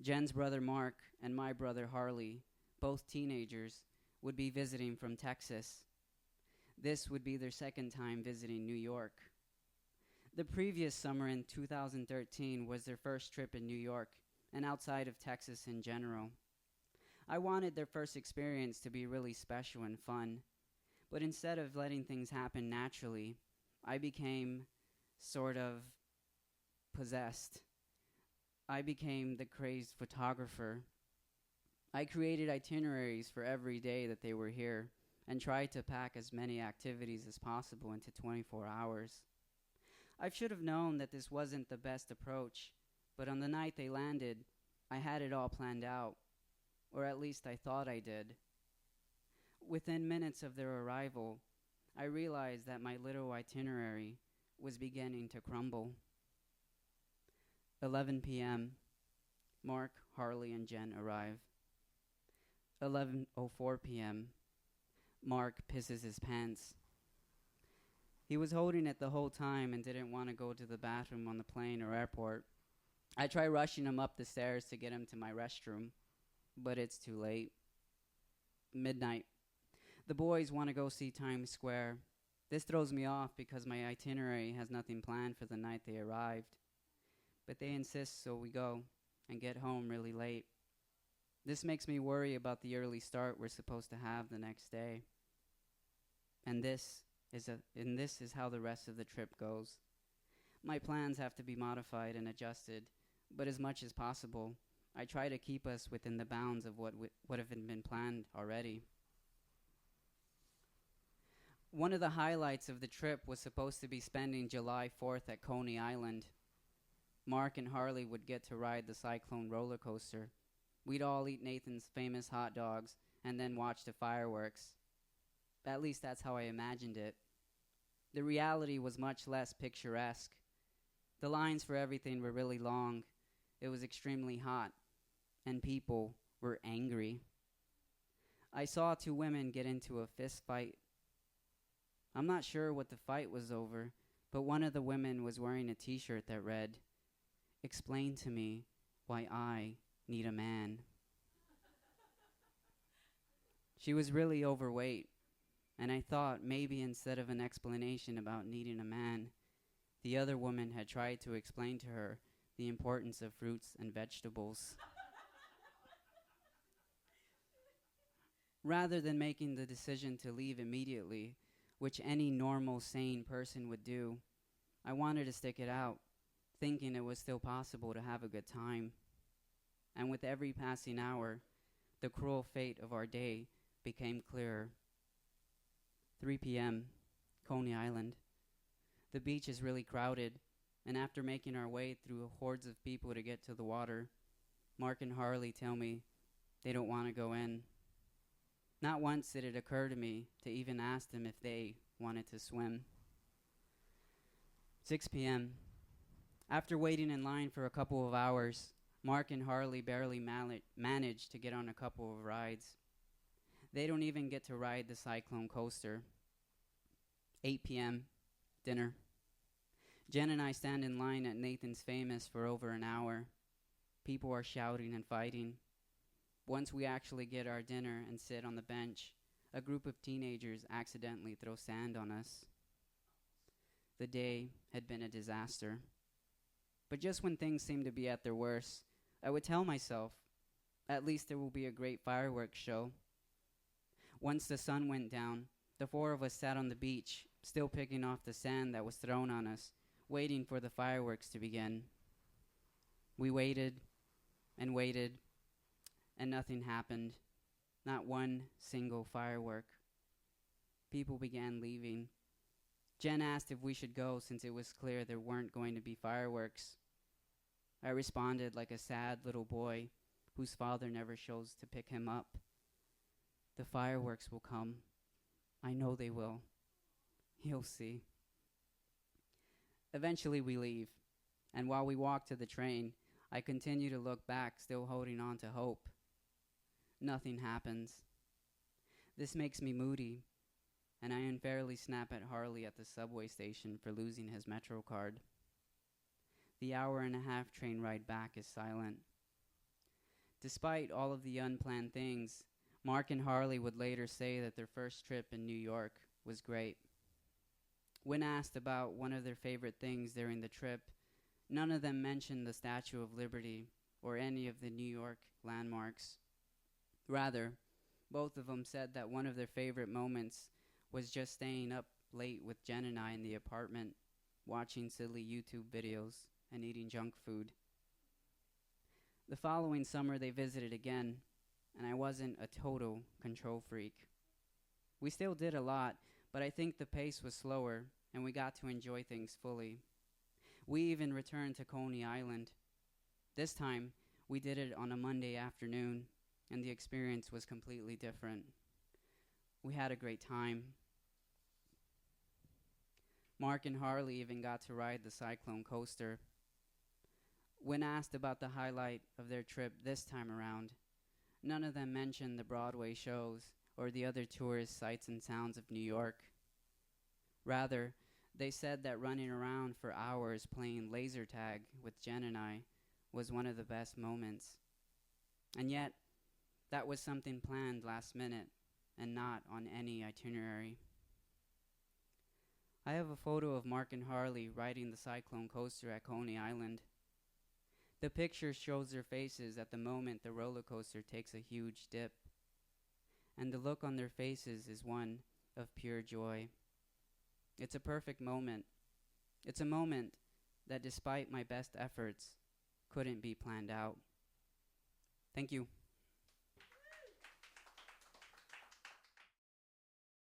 Jen's brother Mark and my brother Harley, both teenagers, would be visiting from Texas. This would be their second time visiting New York. The previous summer in 2013 was their first trip in New York and outside of Texas in general. I wanted their first experience to be really special and fun, but instead of letting things happen naturally, I became sort of possessed. I became the crazed photographer. I created itineraries for every day that they were here and tried to pack as many activities as possible into 24 hours. I should have known that this wasn't the best approach, but on the night they landed, I had it all planned out, or at least I thought I did. Within minutes of their arrival, I realized that my little itinerary was beginning to crumble. 11 p.m. Mark, Harley, and Jen arrive. 11:04 p.m. Mark pisses his pants. He was holding it the whole time and didn't want to go to the bathroom on the plane or airport. I try rushing him up the stairs to get him to my restroom, but it's too late. Midnight. The boys want to go see Times Square. This throws me off because my itinerary has nothing planned for the night they arrived. But they insist, so we go and get home really late. This makes me worry about the early start we're supposed to have the next day. And this is how the rest of the trip goes. My plans have to be modified and adjusted, but as much as possible, I try to keep us within the bounds of what have been planned already. One of the highlights of the trip was supposed to be spending July 4th at Coney Island. Mark and Harley would get to ride the Cyclone roller coaster. We'd all eat Nathan's famous hot dogs and then watch the fireworks. At least that's how I imagined it. The reality was much less picturesque. The lines for everything were really long. It was extremely hot, and people were angry. I saw two women get into a fist fight. I'm not sure what the fight was over, but one of the women was wearing a t-shirt that read, "Explain to me why I need a man." She was really overweight, and I thought maybe instead of an explanation about needing a man, the other woman had tried to explain to her the importance of fruits and vegetables. Rather than making the decision to leave immediately, which any normal, sane person would do, I wanted to stick it out, thinking it was still possible to have a good time. And with every passing hour, the cruel fate of our day became clearer. 3 p.m., Coney Island. The beach is really crowded, and after making our way through hordes of people to get to the water, Mark and Harley tell me they don't want to go in. Not once did it occur to me to even ask them if they wanted to swim. 6 p.m. After waiting in line for a couple of hours, Mark and Harley barely managed to get on a couple of rides. They don't even get to ride the Cyclone coaster. 8 p.m., dinner. Jen and I stand in line at Nathan's Famous for over an hour. People are shouting and fighting. Once we actually get our dinner and sit on the bench, a group of teenagers accidentally throw sand on us. The day had been a disaster. But just when things seemed to be at their worst, I would tell myself, at least there will be a great fireworks show. Once the sun went down, the four of us sat on the beach, still picking off the sand that was thrown on us, waiting for the fireworks to begin. We waited and waited, and nothing happened. Not one single firework. People began leaving. Jen asked if we should go since it was clear there weren't going to be fireworks. I responded like a sad little boy whose father never shows to pick him up. The fireworks will come. I know they will. You'll see. Eventually we leave, and while we walk to the train, I continue to look back, still holding on to hope. Nothing happens. This makes me moody, and I unfairly snap at Harley at the subway station for losing his Metro card. The hour-and-a-half train ride back is silent. Despite all of the unplanned things, Mark and Harley would later say that their first trip in New York was great. When asked about one of their favorite things during the trip, none of them mentioned the Statue of Liberty or any of the New York landmarks. Rather, both of them said that one of their favorite moments was just staying up late with Jen and I in the apartment, watching silly YouTube videos and eating junk food. The following summer they visited again, and I wasn't a total control freak. We still did a lot, but I think the pace was slower, and we got to enjoy things fully. We even returned to Coney Island. This time, we did it on a Monday afternoon, and the experience was completely different. We had a great time. Mark and Harley even got to ride the Cyclone coaster. When asked about the highlight of their trip this time around, none of them mentioned the Broadway shows or the other tourist sights and sounds of New York. Rather, they said that running around for hours playing laser tag with Jen and I was one of the best moments. And yet, that was something planned last minute and not on any itinerary. I have a photo of Mark and Harley riding the Cyclone coaster at Coney Island. The picture shows their faces at the moment the roller coaster takes a huge dip, and the look on their faces is one of pure joy. It's a perfect moment. It's a moment that, despite my best efforts, couldn't be planned out. Thank you.